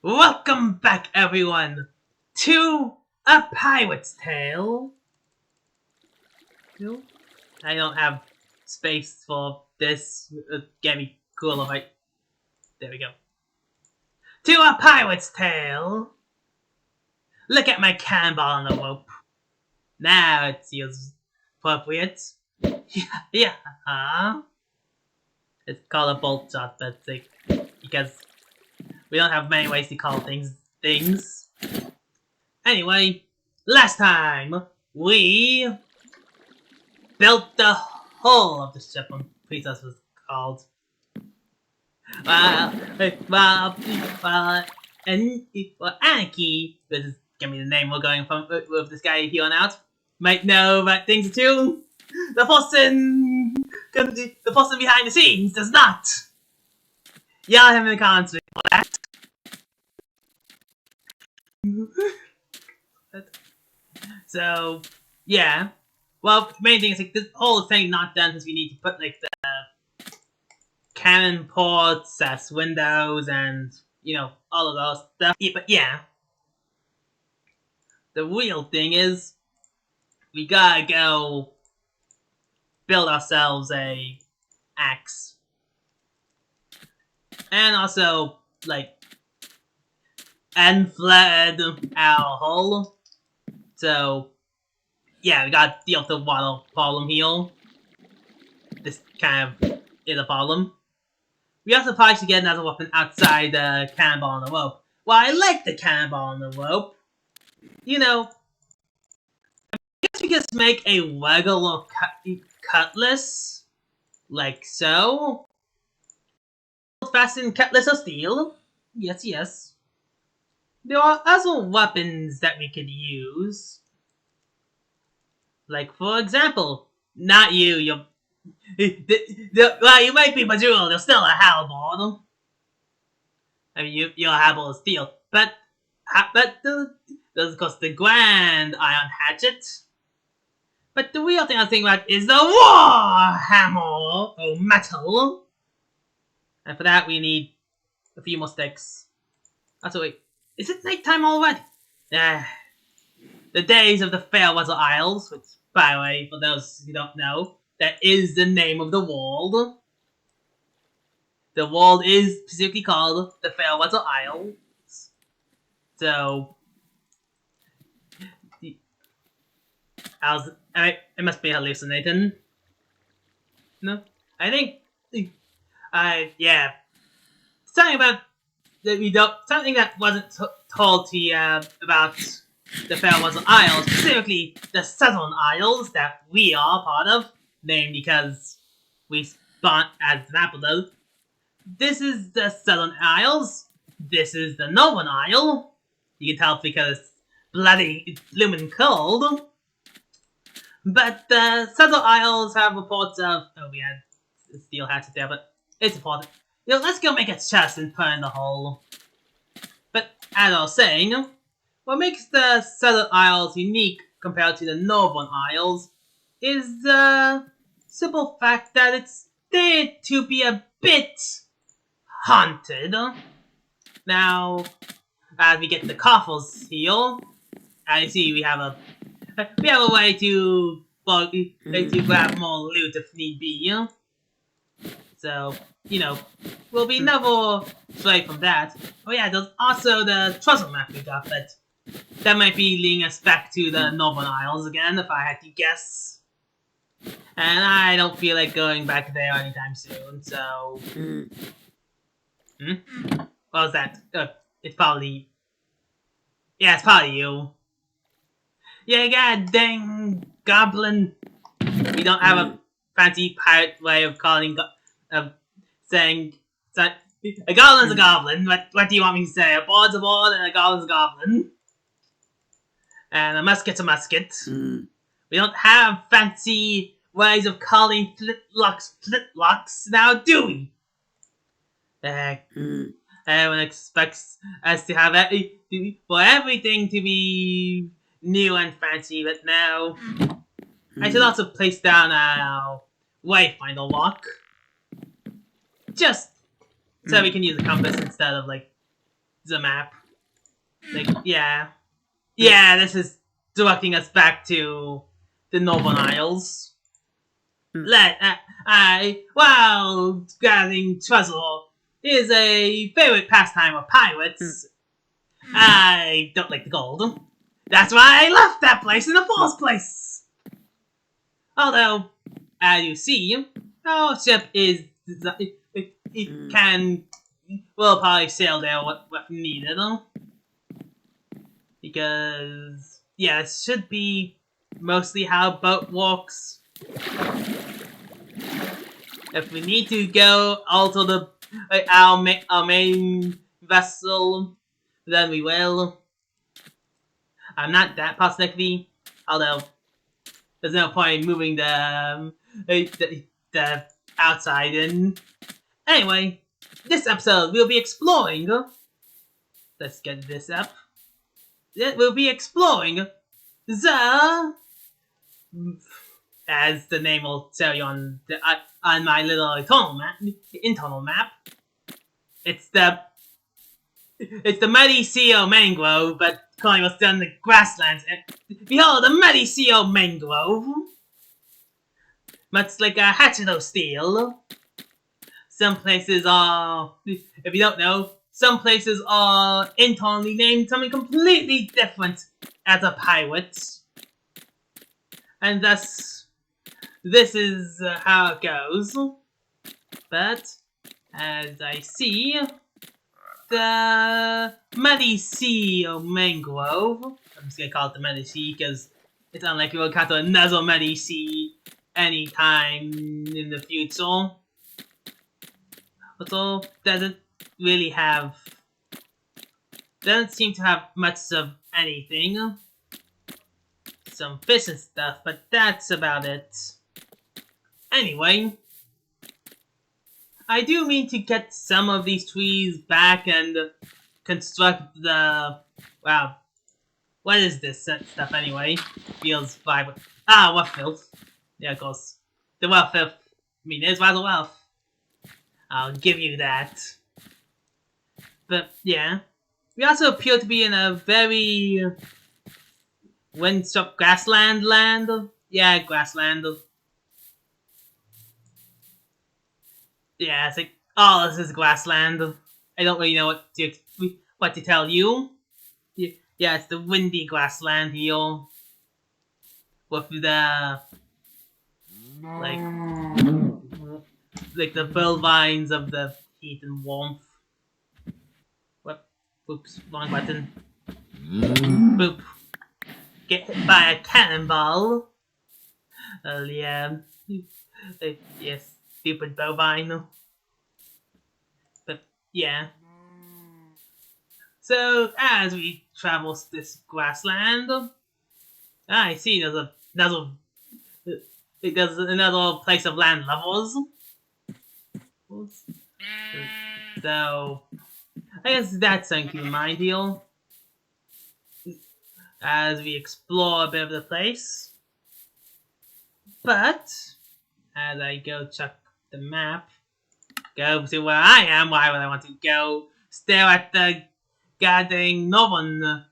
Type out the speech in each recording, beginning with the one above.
Welcome back, everyone, to A Pirate's Tale. No, I don't have space for this. Get me cool if I... There we go. To A Pirate's Tale. Look at my cannonball on the rope. Now it feels appropriate. Yeah. It's called a bolt shot, but it's like, because we don't have many ways to call things. Anyway, last time we built the hull of the ship when Princess was called. Annaki, this is gonna be the name we're going from with this guy here on out, might know about things too. The person behind the scenes does not. Yell at him in the comments for that. So, yeah. Well, the main thing is like this whole thing not done because we need to put like the cannon ports as windows and all of those stuff. Yeah, but yeah, the real thing is we gotta go build ourselves a axe, and also like unflared our hull. So yeah, we gotta deal with the water problem here. This kind of is a problem. We also probably should get another weapon outside the cannonball on the rope. Well, I like the cannonball on the rope. I guess we just make a regular cutlass. Like so. Fastened cutlass of steel. Yes. There are other weapons that we could use. Like, for example, not you, well, you might be Majula, there's still a halberd. I mean, your halberd is steel. But there's, of course, the grand iron hatchet. But the real thing I'm thinking about is the war hammer, or metal. And for that, we need a few more sticks. Also, wait, is it nighttime already? The days of the Fairweather Isles, which, by the way, for those who don't know, that is the name of the world. The world is specifically called the Fairweather Isles. So, it must be hallucinating. No, I think, yeah, something about something that wasn't told to you about the Fairweather Isles, specifically the Southern Isles that we are part of, named because we spawned as the map of those. This is the Southern Isles. This is the Northern Isle. You can tell because it's bloody blooming cold. But the Southern Isles have reports of... Oh, we had steel hatchet there, but it's important. Let's go make a chest and put in the hole. But as I was saying, what makes the Southern Isles unique compared to the Northern Isles is the simple fact that it's said to be a bit haunted. Now, as we get the coffers here, as you see, we have a way to grab more loot if need be. So, we'll be never straight from that. Oh yeah, there's also the treasure map we got, but that might be leading us back to the Northern Isles again, if I had to guess. And I don't feel like going back there anytime soon, so... What was that? It's probably... Yeah, it's probably you. Yeah, god dang goblin. We don't have a fancy pirate way of calling... saying... A goblin's a goblin. What do you want me to say? A board's a board and a goblin's a goblin. And a musket's a musket. We don't have fancy ways of calling flintlocks now, do we? Everyone expects us to have for everything to be new and fancy, but now I should also place down our wayfinder lock. Just so we can use a compass instead of like the map. Like, yeah. Yeah, this is directing us back to the Northern Isles. While gathering treasure is a favorite pastime of pirates, I don't like the gold. That's why I left that place in the first place. Although, as you see, our ship is it can will probably sail there if needed, because yeah, it should be mostly how a boat works. If we need to go alter the our main vessel, then we will. I'm not that positive, although there's no point in moving the outside in. Anyway, this episode we'll be exploring. Let's get this up. We'll be exploring the, as the name will tell you on my little internal map. It's the mighty CEO mangrove, but calling us down the grasslands. And behold, the mighty CEO mangrove, much like a hatchet steel. Some places are, if you don't know, some places are internally named something completely different as a pirate. And thus, this is how it goes. But, as I see, the Muddy Sea of Mangrove, I'm just gonna call it the Muddy Sea because it's unlikely we'll encounter another Muddy Sea anytime in the future. Also, doesn't seem to have much of anything. Some fish and stuff, but that's about it. Anyway, I do mean to get some of these trees back and construct the... Wow. What is this stuff anyway? Feels vibrant. Ah, what filth? Yeah, of course. The wealth filth. I mean, there's rather wealth. I'll give you that. But, yeah. We also appear to be in a very... windswept grassland land? Yeah, grassland. Yeah, it's like, oh, this is grassland. I don't really know what to tell you. Yeah, it's the windy grassland here. With the... Like the fell vines of the heat and warmth. What? Oops, wrong button. Boop. Get hit by a cannonball. Yeah. Yes, stupid bovine. But, yeah. So, as we travel this grassland, I see there's another place of land levels. So, I guess that's something to keep in mind here. As we explore a bit of the place. But, as I go check the map, go to where I am, why would I want to go stare at the goddamn northern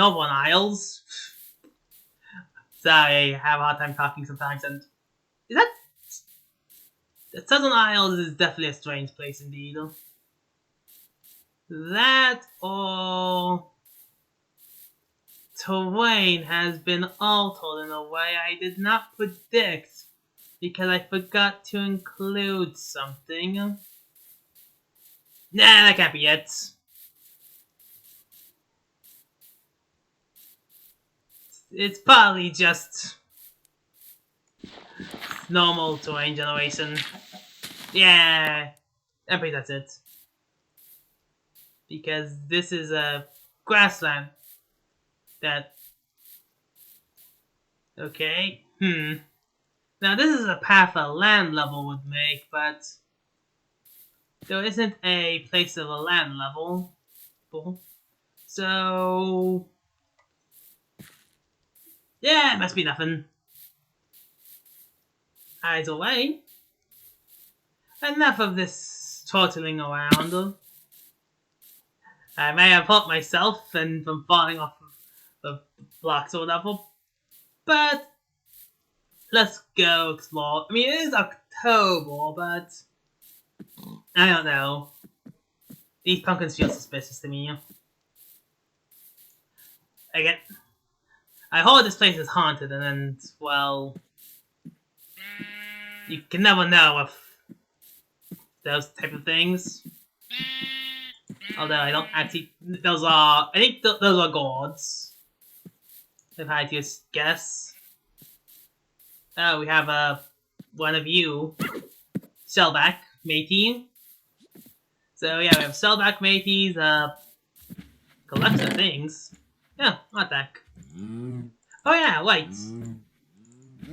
Isles? Sorry, I have a hard time talking sometimes, and the Southern Isles is definitely a strange place indeed. That or terrain has been altered in a way I did not predict because I forgot to include something. Nah, that can't be it. It's probably just normal terrain generation. Yeah, I think that's it. Because this is a grassland that... Okay, Now this is a path a land level would make, but there isn't a place of a land level. So... yeah, it must be nothing. Either way, enough of this turtling around. I may have hurt myself and from falling off the blocks or whatever, but let's go explore. I mean, it is October, but I don't know. These pumpkins feel suspicious to me. Again, I heard this place is haunted, and then, well, you can never know with those type of things. Although I don't actually, I think those are gods. If I had to guess. Oh, we have one of you, Shellback, matey. So yeah, we have Shellback, mateys, collection of things. Yeah, not that. Oh yeah, right.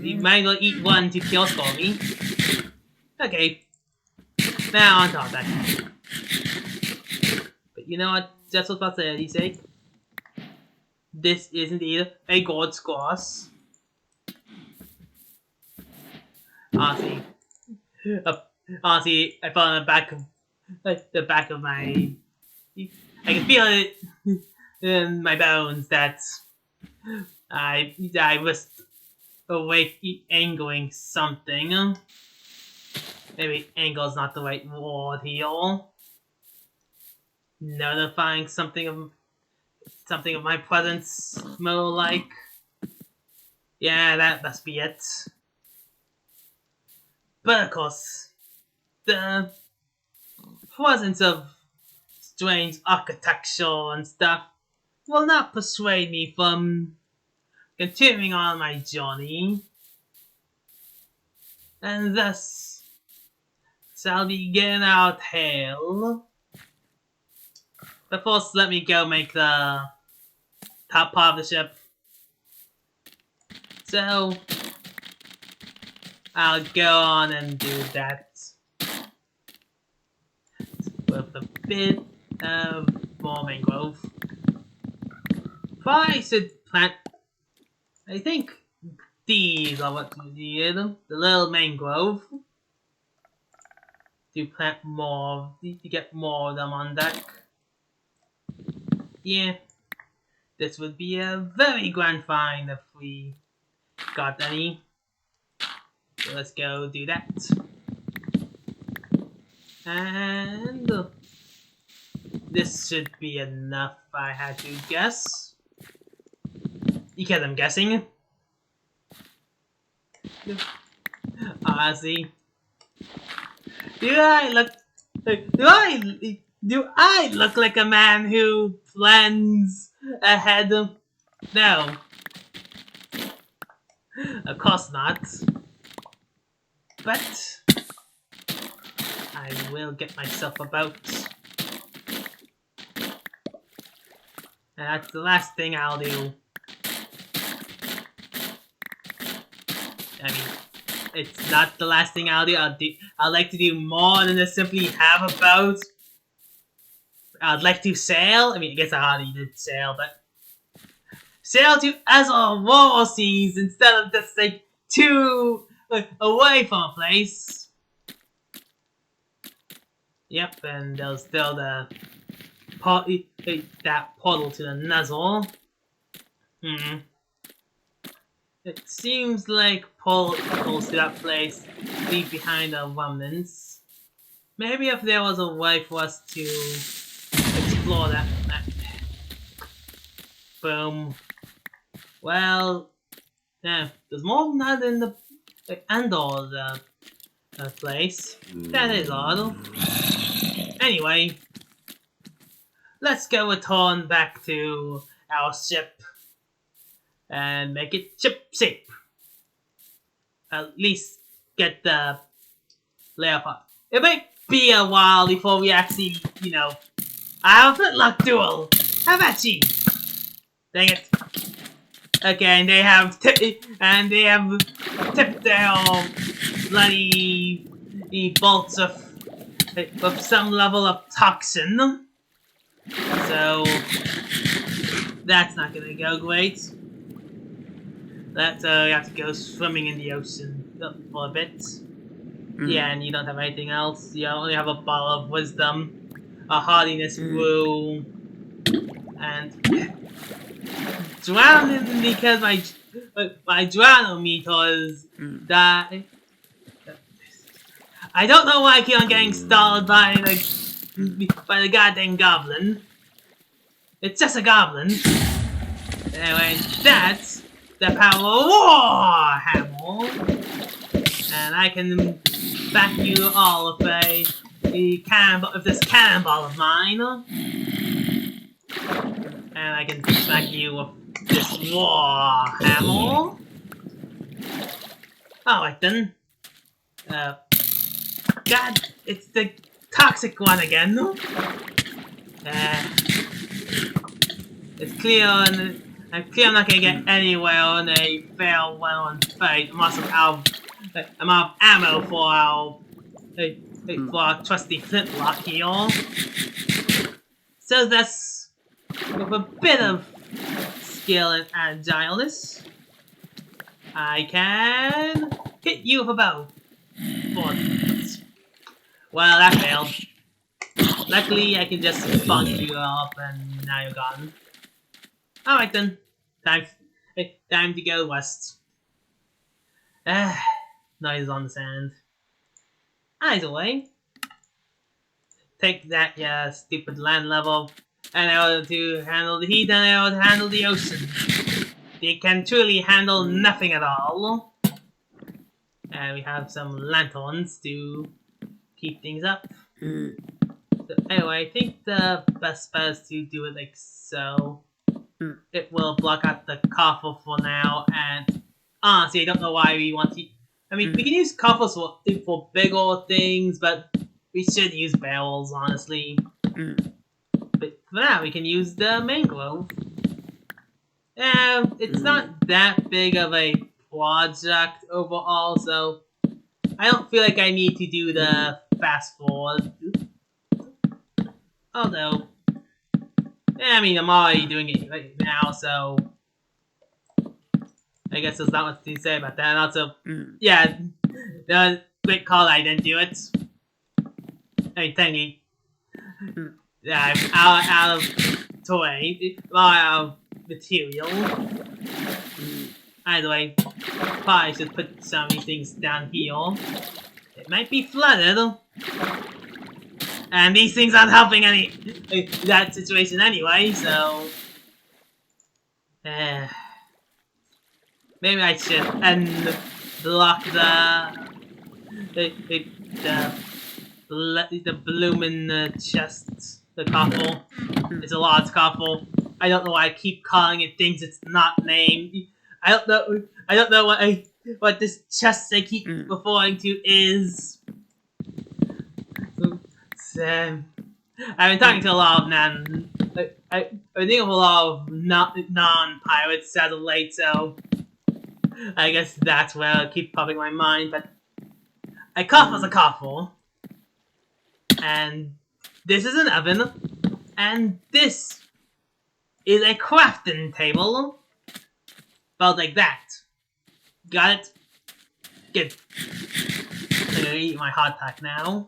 You might as well eat one to kill for me. Okay. Now on top that. But you know what? Just what prosperity sake. This is indeed a god's cross. Honestly, honestly, I felt on the back of my. I can feel it in my bones that I was awake angling something. Maybe angle's not the right word here. Notifying something of my presence, more like. Yeah, that must be it. But of course, the presence of strange architecture and stuff will not persuade me from continuing on my journey. And thus, shall begin our tale. But first, let me go make the top part of the ship. So, I'll go on and do that with a bit of more mangrove. Probably should plant. I think these are what you need. The little mangrove. To plant more, to get more of them on deck. Yeah, this would be a very grand find if we got any. So let's go do that. And this should be enough, I had to guess. Because I'm guessing. Honestly. Do I look like a man who plans ahead? No. Of course not. But I will get myself about. And that's the last thing I'll do. I mean, it's not the last thing I'll do. I'd like to do more than just simply have a boat. I'd like to sail. I mean, I guess I already did sail, but sail to other war seas instead of just like away from a place. Yep, and there's still that portal to the nuzzle. It seems like portals to that place leave behind our remnants. Maybe if there was a way for us to explore that. Boom. Well, yeah, there's more than that in the under the place. That is odd. Anyway, let's go return back to our ship and make it ship safe. At least get the layer part. It might be a while before we actually, I have a flintlock duel. How about you? Dang it. Okay, and they have tipped their bloody bolts of some level of toxin. So that's not gonna go great. That you have to go swimming in the ocean for a bit. Yeah, and you don't have anything else. You only have a bottle of wisdom, a hardiness brew, And drowning because my drownometers die. I don't know why I keep on getting stalled by the goddamn goblin. It's just a goblin. Anyway, that's the power of Warhammer. And I can back you all with this cannonball of mine. And I can back you with this Warhammer. Alright then. God, it's the toxic one again. It's clear, and I'm clear I'm not gonna get anywhere on a fair well on fight unless I'm out of ammo for our trusty flintlock here. So that's with a bit of skill and agileness, I can hit you with a bow. Well, that failed. Luckily, I can just bunk you up and now you're gone. Alright then. Time to go west. Noise on the sand. Either way. Take that, stupid land level. And in order to handle the heat and in order to handle the ocean. They can truly handle nothing at all. And we have some lanterns to keep things up. So anyway, I think the best bet is to do it like so. It will block out the coffer for now, and honestly, I don't know why we want to. I mean, we can use coffers for bigger things, but we should use barrels, honestly. But for now, we can use the mangrove. It's not that big of a project overall, so I don't feel like I need to do the fast forward. Although, I mean, I'm already doing it right now, so I guess there's not much to say about that. And also, yeah, great call I didn't do it. I mean, technically, yeah, I'm out of toy, out of material. Either way, probably should put some of these things down here. It might be flooded. And these things aren't helping that situation anyway, so maybe I should unblock the bloomin' chest, the coffle. It's a large coffle. I don't know why I keep calling it things it's not named. I don't know what this chest I keep referring to is. I've been talking to a lot of I've been thinking of a lot of non-pirates as of late, so I guess that's where I keep popping in my mind. But a cough is a coffle, and this is an oven, and this is a crafting table, about like that. Got it? Good. I'm gonna eat my hot pack now.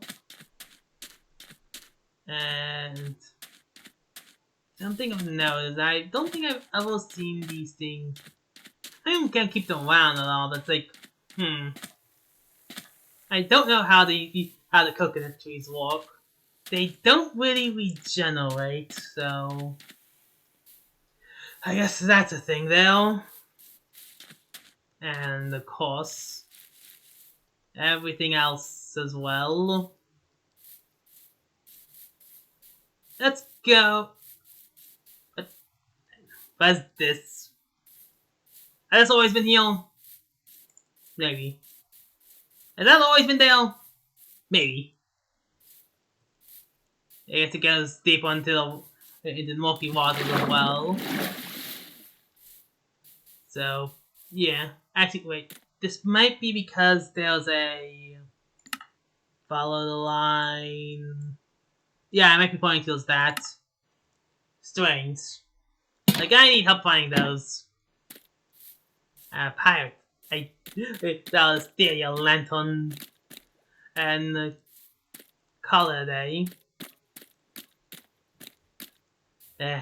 And something of note is I don't think I've ever seen these things. I don't gonna keep them around at all. That's like, I don't know how the coconut trees work. They don't really regenerate, so I guess that's a thing though. And of course, everything else as well. Let's go. What's this? Has this always been here? Maybe. Has that always been there? Maybe. I guess it goes deeper into the murky waters as well. So, yeah. Actually, wait. This might be because there's a follow the line. Yeah, I might be pointing towards that. Strange. Like, I need help finding those. Pirate. That'll steal your lantern. And call it a day. Uh,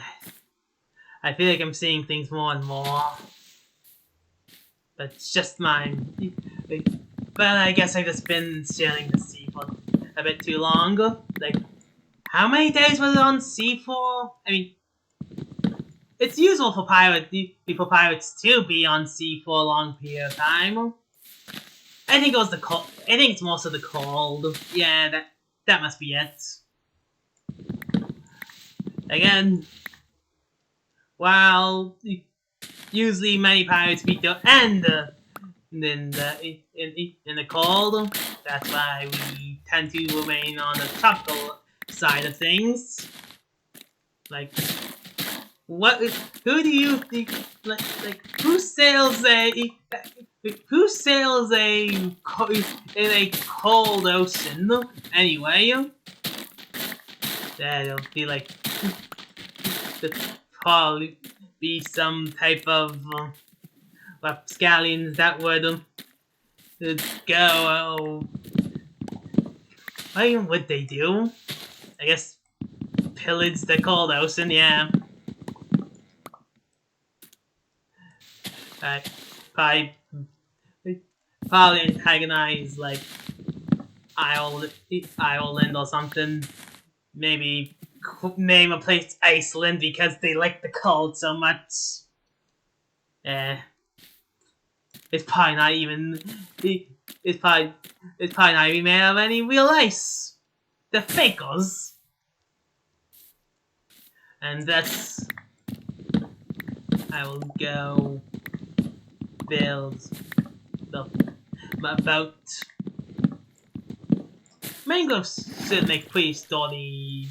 I feel like I'm seeing things more and more. But it's just mine. But I guess I've just been sharing the sea for a bit too long. Like, how many days was it on sea for? I mean, it's usual for pirates to be on sea for a long period of time. I think it was the cold. I think it's most of the cold. Yeah, that must be it. Again, while usually many pirates beat the end in the cold, that's why we tend to remain on the tropical side of things. Like, what? Who do you think? Like who sails a in a cold ocean anyway? That'll be like probably be some type of rapscallions that would go. What would they do? I guess pillage the cold ocean. Yeah. Probably antagonize like Ireland or something. Maybe name a place Iceland because they like the cold so much. It's probably not even. It's probably not even made of any real ice. The fakers. And that's. I will go build the boat. Mangroves should make pretty sturdy.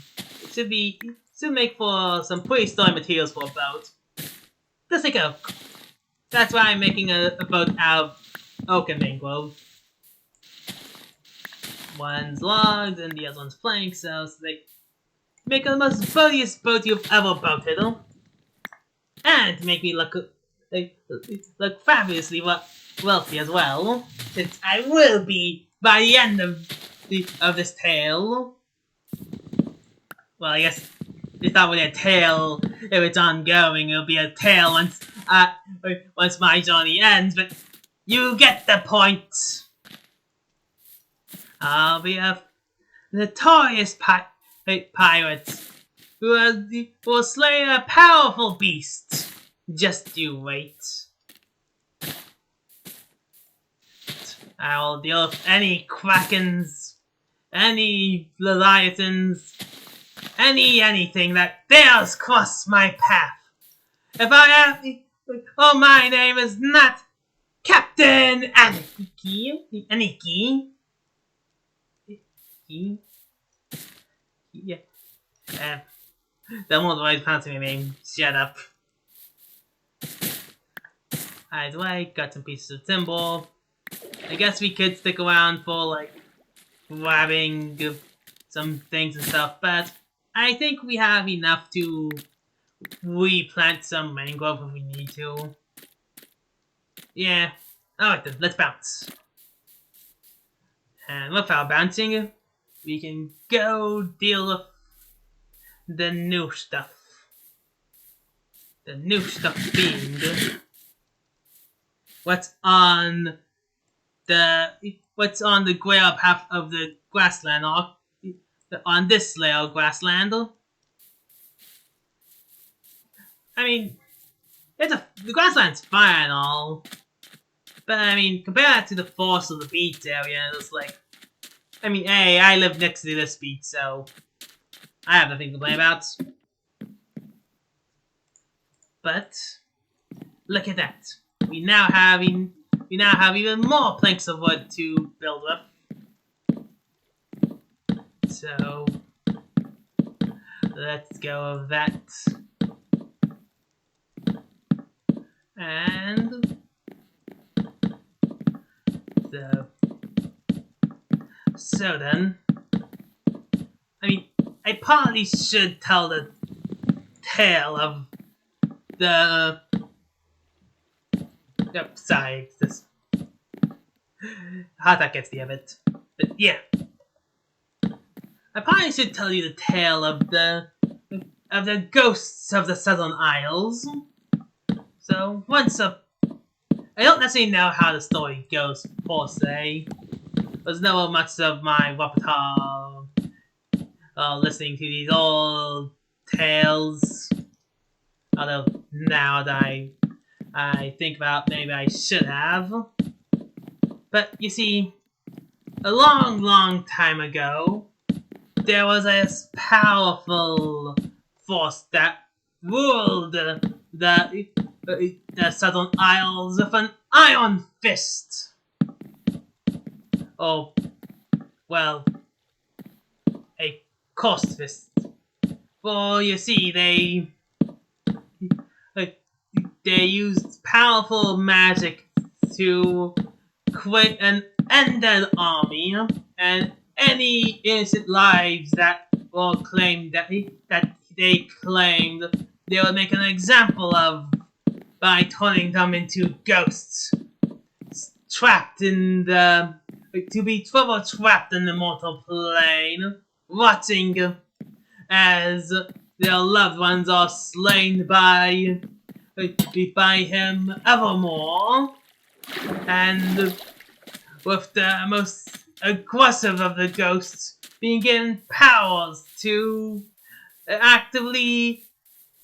Should make for some pretty sturdy materials for a boat. Just like oak. That's why I'm making a boat out of oak and mangrove. One's logs and the other one's planks, so they make the most boatiest boat you've ever boated. And make me look fabulously wealthy as well, since I will be by the end of this tale. Well, I guess it's not really a tale if it's ongoing. It'll be a tale once my journey ends. But you get the point. I'll be a notorious pirate who will slay a powerful beast. Just you wait. I will deal with any krakens, any leviathans, anything that dares cross my path. If I have, my name is not Captain Annaki. Annaki. Yeah. That won't always pronounce my name. Shut up. Either way, got some pieces of timber. I guess we could stick around for like grabbing some things and stuff, but I think we have enough to replant some mangrove if we need to. Yeah. Alright then, let's bounce. And with our bouncing, we can go deal with the new stuff. The new stuff being what's on the grail path of the grassland, or on this layer of grassland. I mean, the grassland's fine and all, but I mean, compare that to the forest of the beach area, it's like, I mean, hey, I live next to this beach, so I have nothing to complain about. But look at that. We now have even more planks of wood to build with. So let's go with that. And so then, I mean, I probably should tell the tale of the. Yep, sorry, this how that gets the of it. But yeah, I probably should tell you the tale of the of the ghosts of the Southern Isles. So I don't necessarily know how the story goes per se. There's not much of my repertoire listening to these old tales. Although now that I think about, maybe I should have. But you see, a long, long time ago, there was a powerful force that ruled the Southern Isles with an iron fist. Or, well, a coarse fist. For you see, they used powerful magic to create an undead army, and any innocent lives that were claimed that they claimed they would make an example of by turning them into ghosts, trapped in the to be forever trapped in the mortal plane, watching as their loved ones are slain by him evermore, and with the most aggressive of the ghosts being given powers to actively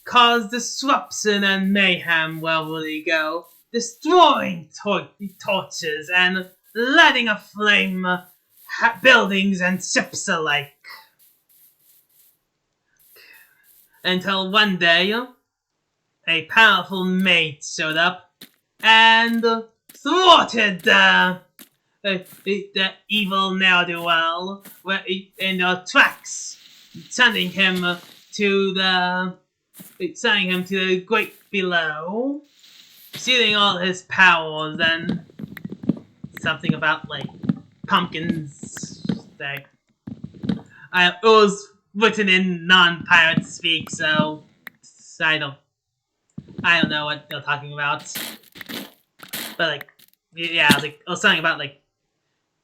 cause disruption and mayhem wherever they go, destroying torches and lighting aflame buildings and ships alike. Until one day, a powerful mate showed up and thwarted the evil ne'er-do-well in their tracks, sending him to the great below, stealing all his powers and something about like pumpkins. It was written in non-pirate speak, so I don't know what they're talking about. But like, yeah, I was talking about like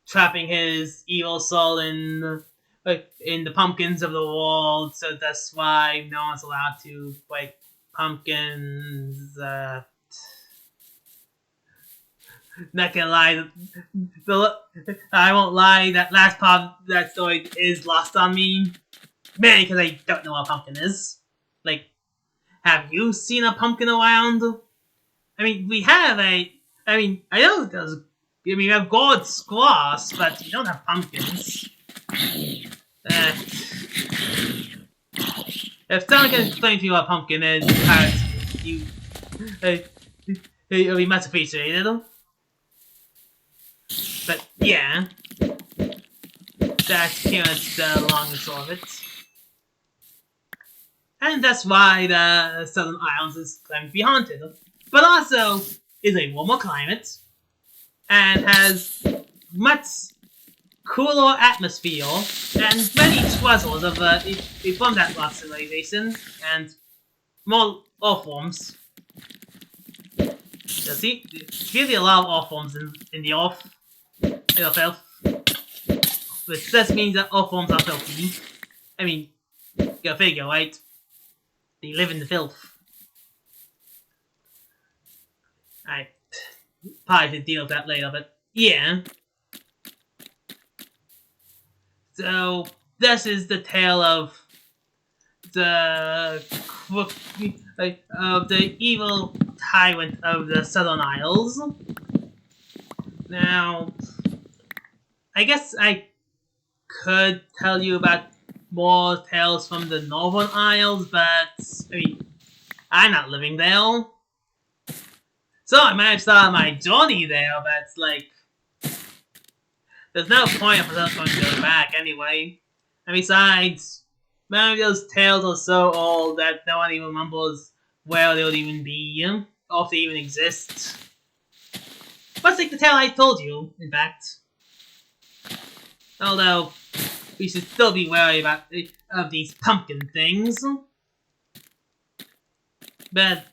trapping his evil soul in the pumpkins of the world, so that's why no one's allowed to break pumpkins. Not gonna lie, I won't lie, that last part of that story is lost on me. Mainly because I don't know what a pumpkin is. Like, have you seen a pumpkin around? I mean, I know there's... we have gourd squash, but you don't have pumpkins. If someone can explain to you what a pumpkin is, it'll be much appreciated. But yeah, that's pretty much the long and short of it. And that's why the Southern Isles is claimed to be haunted. But also is a warmer climate and has much cooler atmosphere and many treasures of from that rock civilization and more ore forms. You see, really a lot of ore forms in the earth. Filth. Which just means that ore forms are filthy. I mean, go figure, right? They live in the filth. I probably should deal with that later, but yeah. So this is the tale of the evil tyrant of the Southern Isles. Now, I guess I could tell you about more tales from the Northern Isles, but I mean, I'm not living there. So I might have started my journey there, but it's like, there's no point of us going to go back anyway. And besides, many of those tales are so old that no one even remembers where they would even be, or if they even exist. Much like the tale I told you, in fact. Although, we should still be wary of these pumpkin things. But,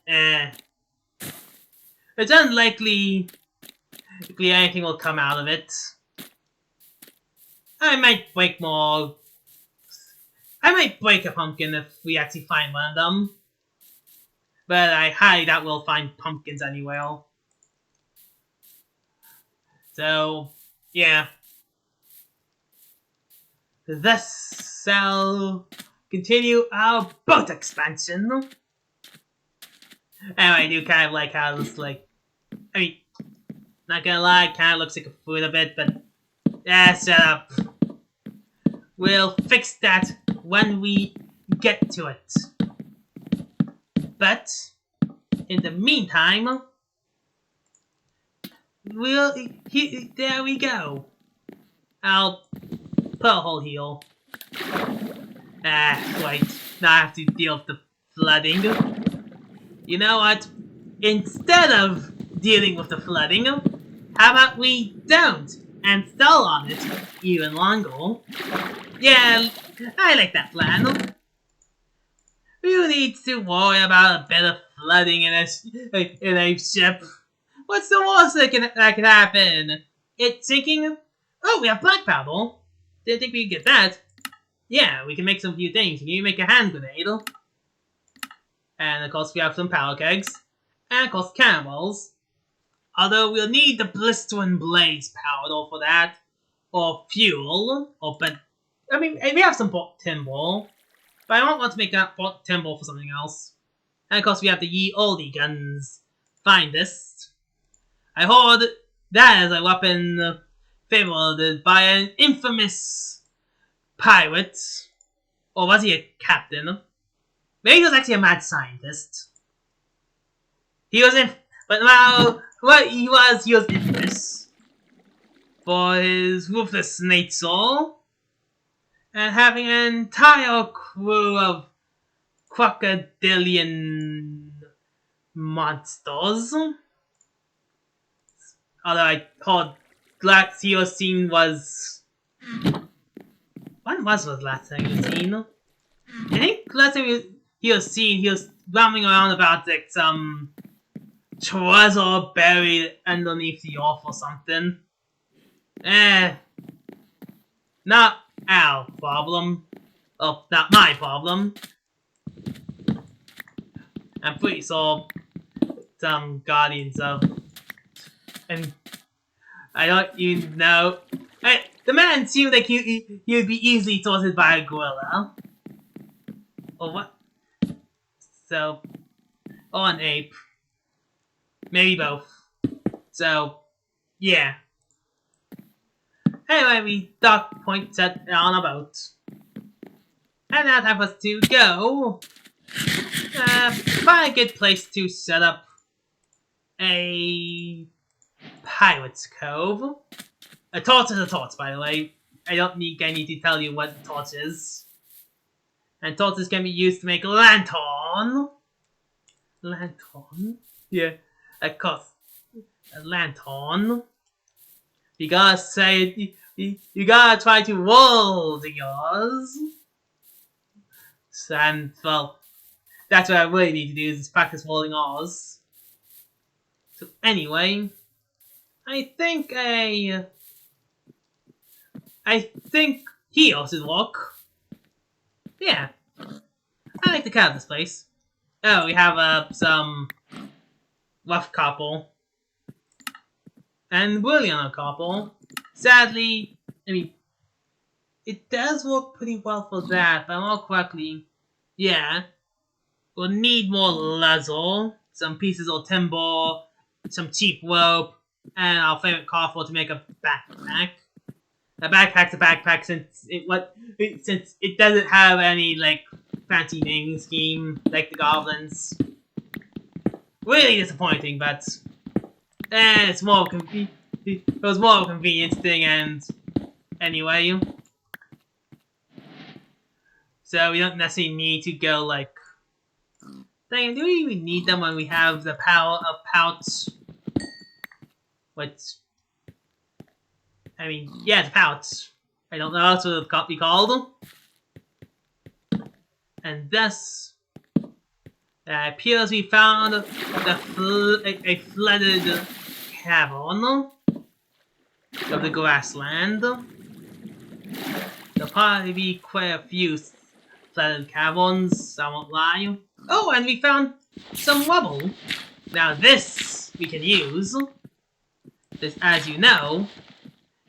it's unlikely anything will come out of it. I might break more I might break a pumpkin if we actually find one of them. But I highly doubt we'll find pumpkins anywhere. So, yeah. Thus shall continue our boat expansion. Anyway, I do kind of like how this, like... I mean, not gonna lie, kind of looks like a food a bit, but... shut up. We'll fix that when we get to it. But, in the meantime... there we go. I'll put a hole here. Wait. Now I have to deal with the flooding. You know what? Instead of dealing with the flooding, how about we don't and stall on it even longer? Yeah, I like that plan. Who needs to worry about a bit of flooding in a ship? What's the worst that can happen? It sinking? Oh, we have black powder. Didn't think we could get that. Yeah, we can make some few things. We can make a hand grenade. And of course we have some powder kegs. And of course cannonballs. Although we'll need the blistering blaze powder for that. Or fuel. I mean, we have some timber. But I don't want to make that timber for something else. And of course we have the ye olde guns. Finest. I heard that as a weapon favored by an infamous pirate. Or was he a captain? Maybe he was actually a mad scientist. He was but now, what he was infamous for his ruthless nature and having an entire crew of crocodilian monsters. Although I heard last he was seen was... When was the last time he was seen? I think last time he was seen, he was roaming around about like some treasure buried underneath the earth or something. Not our problem. Oh, not my problem. I'm pretty sure some guardians of... And I don't even know. The man seemed like he would be easily sorted by a gorilla. Or what? So, or an ape. Maybe both. So, yeah. Anyway, we dock point set on a boat. And now time for us to go. Find a good place to set up a pirate's cove. A torch is a torch, by the way. I need to tell you what a torch is. And torches can be used to make a lantern. Lantern? Yeah, of course. A lantern. You gotta say, you gotta try to roll the yours. And, well, that's what I really need to do, is practice rolling ours. So, anyway, I think here should work. Yeah. I like the cut of this place. Oh, we have some rough copper. And brilliant copper. Sadly, I mean, it does work pretty well for that, but more correctly, yeah. We'll need more leather, some pieces of timber, some cheap rope, and our favorite copper to make a backpack. A backpack's a backpack since it doesn't have any like fancy naming scheme like the goblins. Really disappointing, but it's more it was more of a convenience thing, and anyway, so we don't necessarily need to go like. Dang, do we even need them when we have the power of pouch? I mean, yeah, it's pouch. I don't know what else it would be called. And thus, appears we found a flooded cavern of the grassland. There'll probably be quite a few flooded caverns, I won't lie. Oh, and we found some rubble. Now this we can use. This, as you know,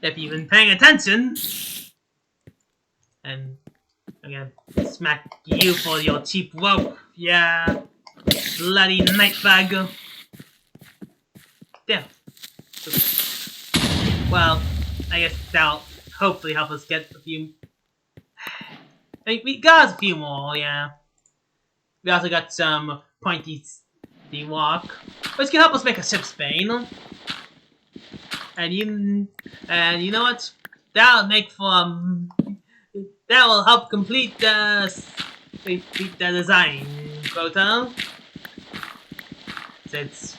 if you've been paying attention. And I'm gonna smack you for your cheap rope. Yeah, bloody nightbag. There. Well, I guess that'll hopefully help us get a few. I mean, we got a few more, yeah. We also got some pointy walk, which can help us make a ship's bane. And you know what? That'll make for that will help complete the design quota. Since,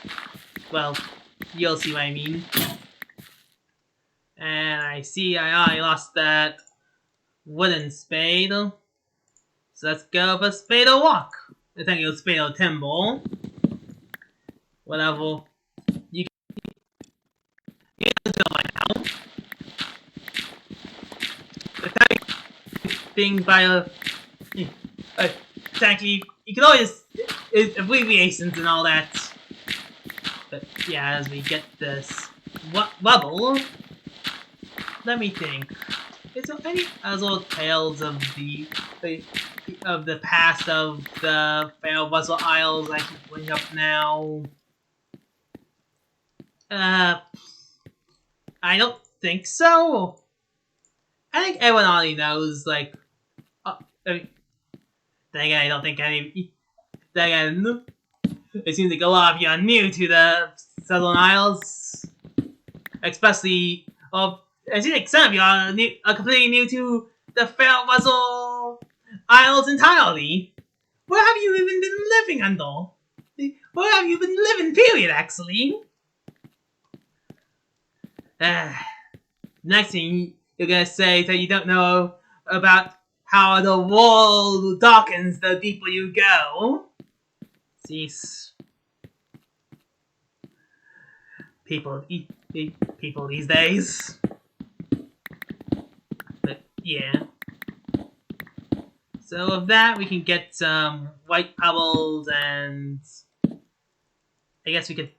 well, you'll see what I mean. And I see I already lost that wooden spade. So let's go for spade or walk. I think it was spade or timber. Whatever. You can go right now. The thing by exactly, you can always abbreviations and all that. But yeah, as we get this bubble, let me think. Is there any other tales of the past of the failed Puzzle Isles I can bring up now? I don't think so. I think everyone already knows, like, I mean, then again, I don't think any, then again, it seems like a lot of you are new to the Southern Isles. Especially, it seems like some of you are completely new to the failed Puzzle Isles entirely. Where have you even been living under? Where have you been living, period, actually? Next thing you're gonna say that you don't know about how the world darkens the deeper you go. Jeez. People these days. But yeah. So with that, we can get some white pebbles, and I guess we could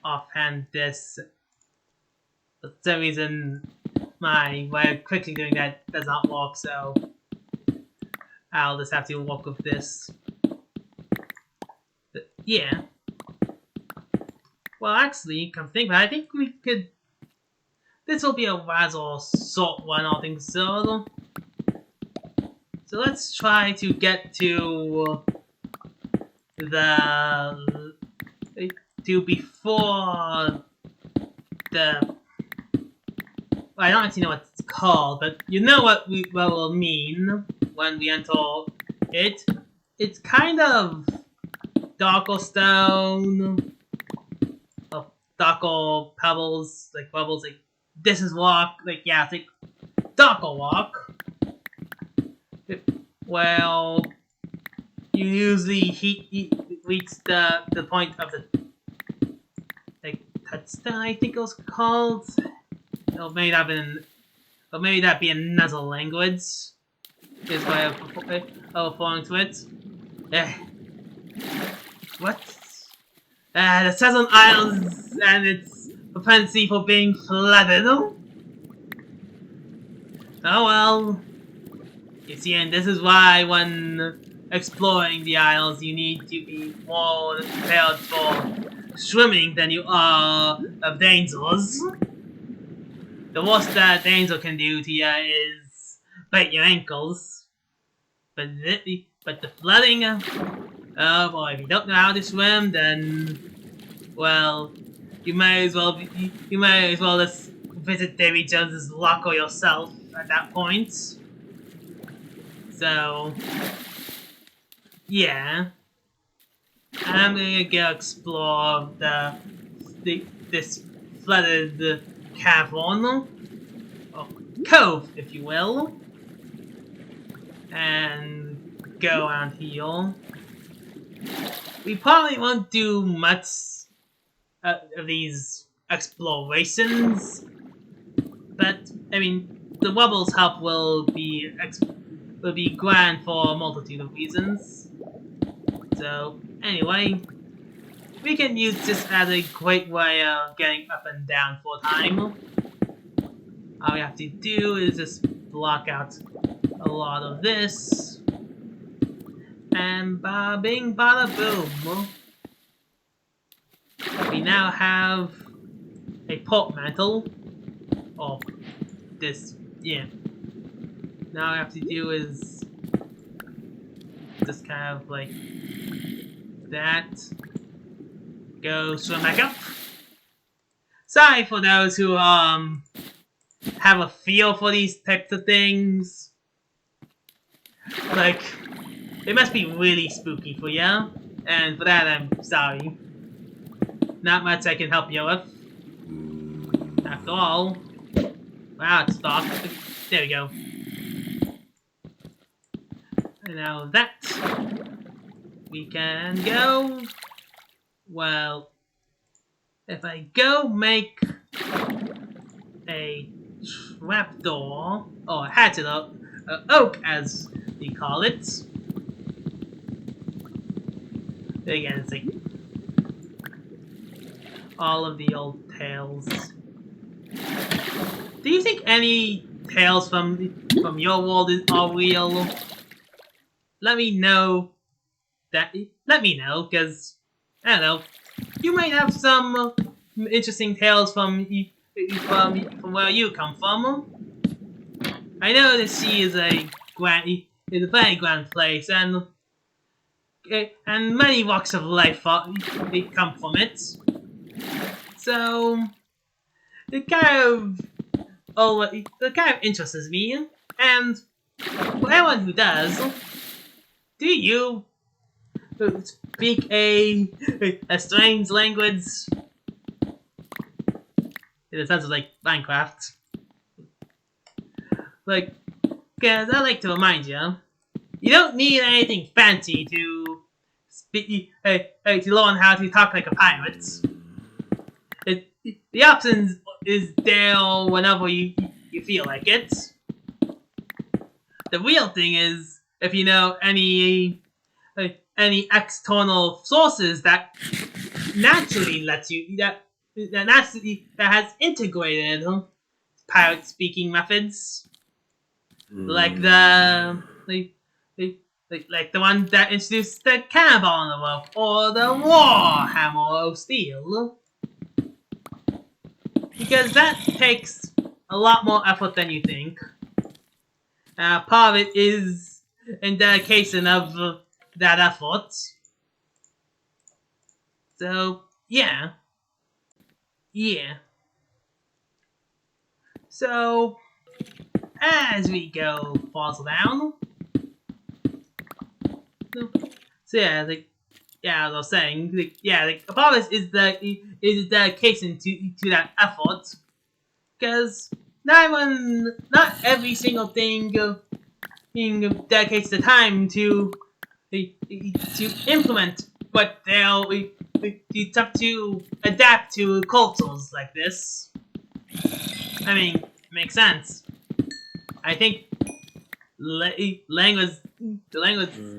offhand this. For some reason, my way of quickly doing that does not work, so I'll just have to work with this. But yeah. Well, actually, come think about it, I think we could. This will be a rather short one, all things so. So let's try to get to before the. I don't actually know what it's called, but you know what we'll mean when we enter it. It's kind of darker stone, darker pebbles, like bubbles. Like this is rock. Like yeah, it's like darker rock. Well, you usually reach the point of the like touchstone. I think it was called. Or maybe that be another language. Is way of referring to it. What? The Southern Isles and its propensity for being flooded. Oh well. You see, and this is why when exploring the Isles, you need to be more prepared for swimming than you are of dangers. The worst that danger can do to you is bite your ankles. But the flooding, oh boy, if you don't know how to swim, then well, you may as well just visit Davy Jones's locker yourself at that point. So yeah, I'm gonna go explore this flooded cavern, or cove, if you will, and go around here. We probably won't do much of these explorations, but I mean, the Wobble's help will be would be grand for a multitude of reasons. So, anyway, we can use this as a great way of getting up and down for time. All we have to do is just block out a lot of this. And bada bing bada boom. We now have a portmantle. Oh, this, yeah. Now all I have to do is just kind of like that. Go swim back up. Sorry for those who have a feel for these types of things. Like, it must be really spooky for you, and for that I'm sorry. Not much I can help you with. After all, wow, it stopped. There we go. And now that we can go. Well, if I go make a trapdoor, or hatchet oak as we call it. Again, it's like all of the old tales. Do you think any tales from your world are real? Let me know. Let me know, because I don't know. You might have some interesting tales from where you come from. I know the sea is a very grand place, and many walks of life come from it. So it kind of interests me, and for anyone who does, do you speak a strange language? In the sense of like Minecraft. Like, because I like to remind you, you don't need anything fancy to speak, to learn how to talk like a pirate. The options is there whenever you feel like it. The real thing is if you know any external sources that naturally lets you that has integrated pirate speaking methods, like the one that introduced the cannonball on the rope or the warhammer of steel, because that takes a lot more effort than you think. Part of it is in dedication of that effort. So yeah. So as we go further down, so yeah, as I was saying, a part of this is dedication to that effort, because not every single thing dedicates the time to implement, but it's up to adapt to cultures like this. I mean, it makes sense. I think the language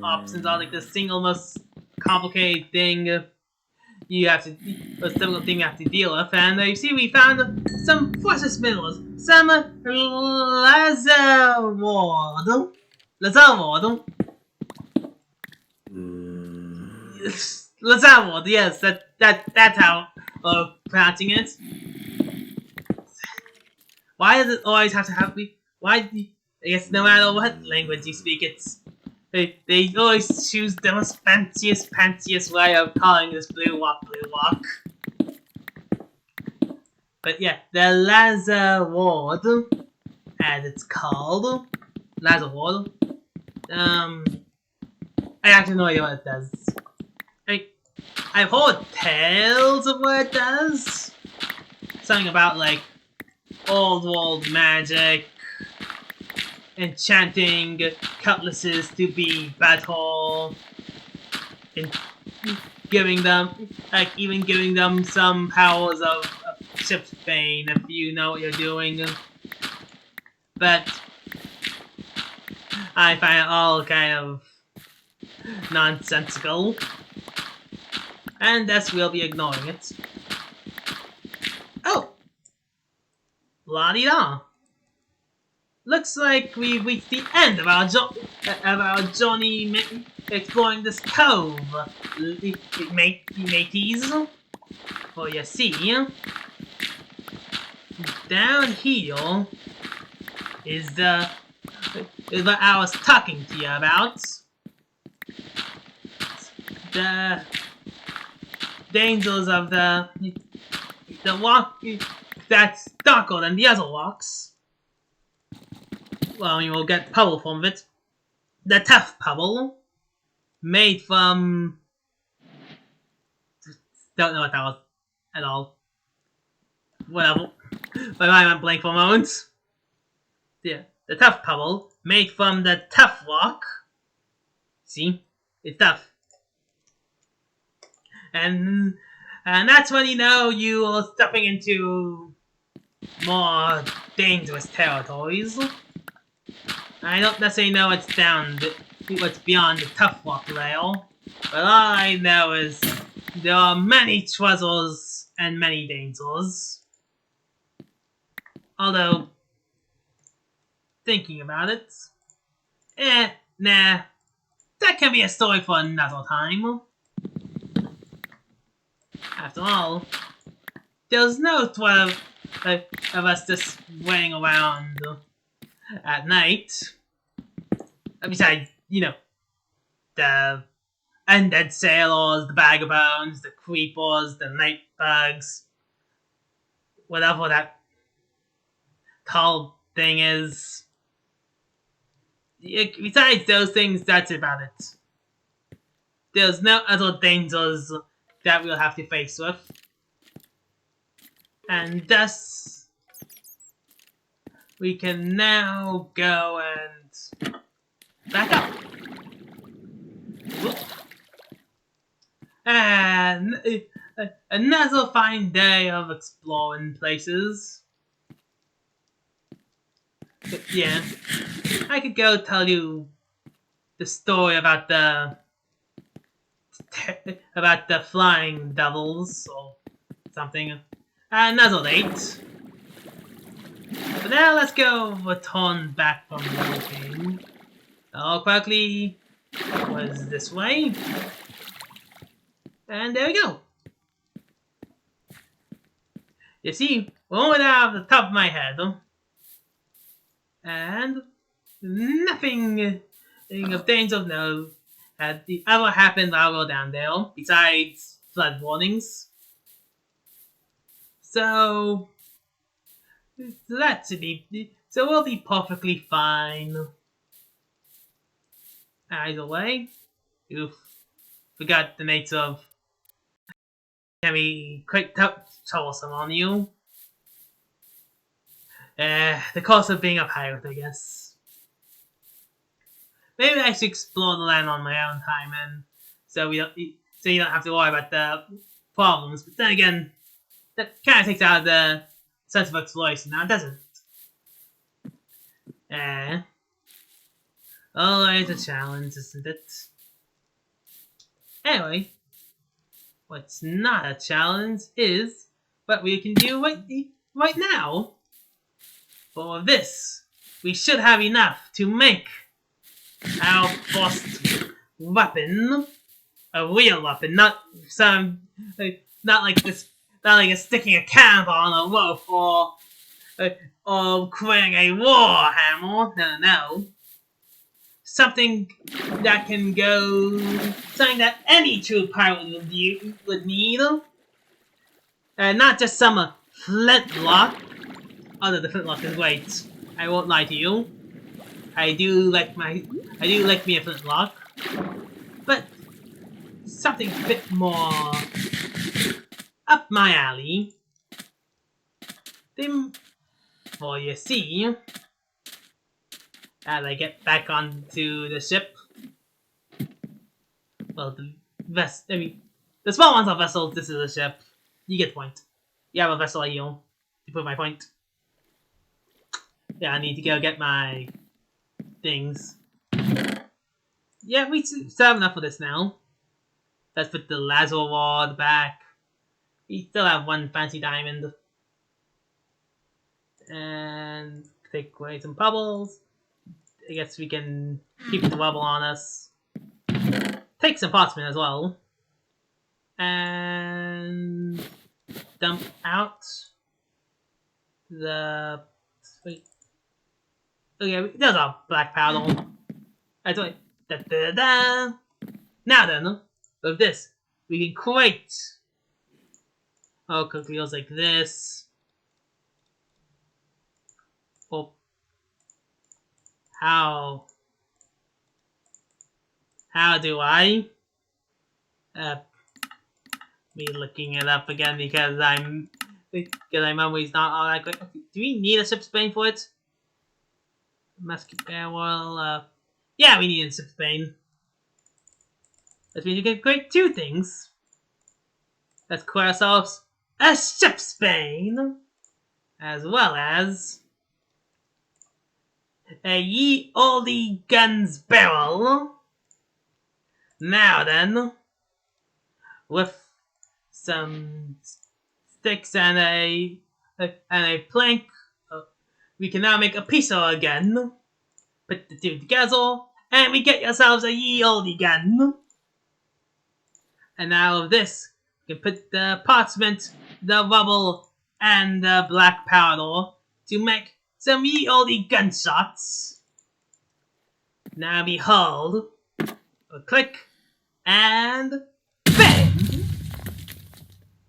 options are like the single most complicated thing you have to, most difficult thing you have to deal with. And you see, we found some precious minerals, some Lazarward. Lazarward, yes, that's how pronouncing it. Why does it always have to have me? I guess no matter what language you speak, they always choose the most fanciest way of calling this blue walk. But yeah, the Lazarward, as it's called, Lazarward. I have no idea what it does. I've heard tales of what it does. Something about like old world magic, enchanting cutlasses to be better, and giving them some powers of ship's bane if you know what you're doing. But I find it all kind of nonsensical. And thus we'll be ignoring it. Oh! La-di-da! Looks like we've reached the end of our journey exploring this cove, mateys. For you see, down here is what I was talking to you about. The dangers of the rock that's darker than the other rocks. Well, you will get pebble from it. The tough pebble, made from... Don't know what that was at all. Whatever. My mind went blank for a moment. Yeah, the tough pebble, made from the tough rock. See? It's tough. And that's when you know you are stepping into more dangerous territories. I don't necessarily know what's beyond the tough rock rail, but all I know is there are many treasures and many dangers. Although, thinking about it, nah, that can be a story for another time. After all, there's no 12 of us just running around at night. Besides, you know, the undead sailors, the vagabonds, the creepers, the night bugs, whatever that tall thing is. Besides those things, that's about it. There's no other dangers that we'll have to face with. And thus, we can now go and back up. Whoop. And another fine day of exploring places. But yeah, I could go tell you the story about the flying devils or something another date. But now let's go return back from looking. All quickly was this way. And there we go. You see, only out of the top of my head. And nothing of danger of note had ever happened while we were down there, besides flood warnings. So we'll be perfectly fine. Either way, oof, forgot the nature of can be quite troublesome on you. The cost of being a pirate, I guess. Maybe I should explore the land on my own time, and so you don't have to worry about the problems. But then again, that kind of takes out the sense of exploration now, doesn't it? Always a challenge, isn't it? Anyway, what's not a challenge is what we can do right now. For this, we should have enough to make our first weapon, a real weapon, not like sticking a camp on a rope or creating a war hammer. No. Something that any true pirate would need. Not just some flintlock. Although the flintlock is great, I won't lie to you. I do like me a flintlock, but something a bit more up my alley. For you see, as I get back onto the ship. Well, the small ones are vessels. This is a ship. You get the point. You have a vessel, I yield. You put my point. Yeah, I need to go get my things. Yeah, we still have enough for this now. Let's put the Lazo Ward back. We still have one fancy diamond. And take away some bubbles. I guess we can keep the bubble on us. Take some potsman as well. And dump out the... Wait. Okay, there's our black paddle. That's right. Da, da, da. Now then, with this, we can create cocktails like this. Oh, how do I? Me looking it up again because my memory's not all that great. Okay, do we need a ship's bane for it? Musket barrel. Yeah, we need a ship's bane. That means you can create two things. Let's create ourselves a ship's bane, as well as a ye olde guns barrel. Now then, with some sticks and a plank, we can now make a pistol again. Put the two together, and we get ourselves a ye olde gun. And now with this, we can put the parchment, the rubble, and the black powder to make some ye olde gunshots. Now behold, a click, and bang!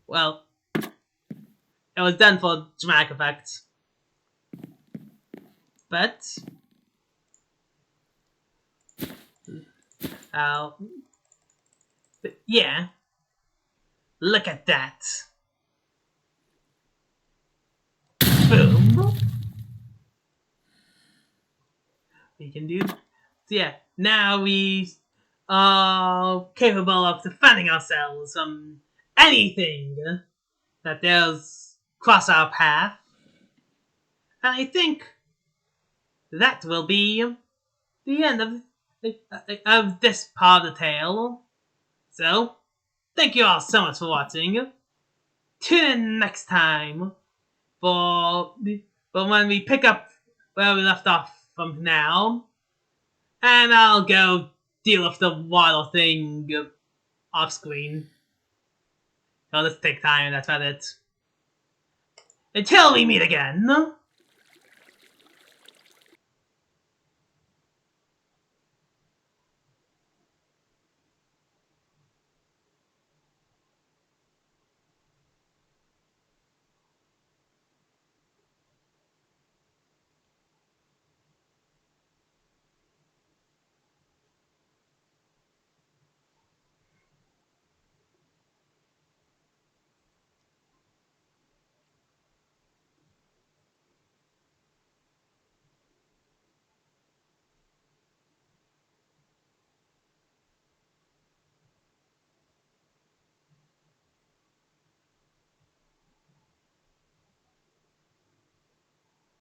Well, it was done for dramatic effect. But yeah, look at that. Boom. We can do. So yeah, now we are capable of defending ourselves from anything that does cross our path. And I think that will be the end of this part of the tale. So, thank you all so much for watching. Tune in next time for when we pick up where we left off from now. And I'll go deal with the water thing off screen. It'll just take time, and that's about it. Until we meet again.